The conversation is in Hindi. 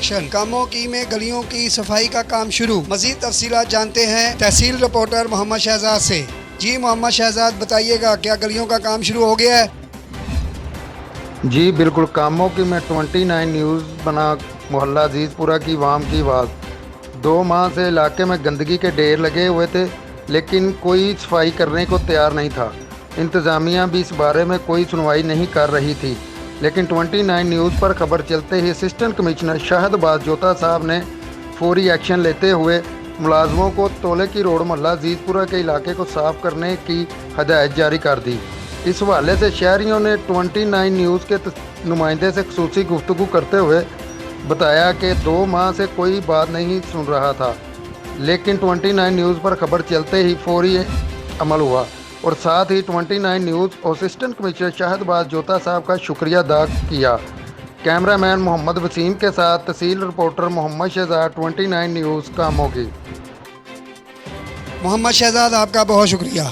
एक्शन, कामों की में गलियों की सफाई का काम शुरू। मजीद तफसीलात जानते हैं तहसील रिपोर्टर मोहम्मद शहजाद से। जी मोहम्मद शहजाद, बताइएगा क्या गलियों का काम शुरू हो गया है? जी बिल्कुल, कामों की मैं 29 न्यूज़ बना मोहल्ला अजीज़पुरा की वाम की आवाज़। 2 माह से इलाके में गंदगी के ढेर लगे हुए थे, लेकिन कोई सफाई करने को तैयार नहीं था। इंतज़ामिया भी इस बारे में कोई सुनवाई नहीं कर रही थी, लेकिन 29 न्यूज़ पर खबर चलते ही असिस्टेंट कमिश्नर शाहदबाज जोता साहब ने फौरी एक्शन लेते हुए मुलाजमों को तोले की रोड मोहल्ला अजीज़पुरा के इलाके को साफ़ करने की हदायत जारी कर दी। इस हवाले से शहरियों ने 29 न्यूज़ के नुमाइंदे से खुसूसी गुफ्तगू करते हुए बताया कि 2 माह से कोई बात नहीं सुन रहा था, लेकिन 29 न्यूज़ पर खबर चलते ही फौरी अमल हुआ और साथ ही 29 न्यूज़ और असिस्टेंट कमिश्नर शाहदबाज जोता साहब का शुक्रिया अदा किया। कैमरामैन मोहम्मद वसीम के साथ तहसील रिपोर्टर मोहम्मद शहजाद, 29 न्यूज़ कामों की। मोहम्मद शहजाद, आपका बहुत शुक्रिया।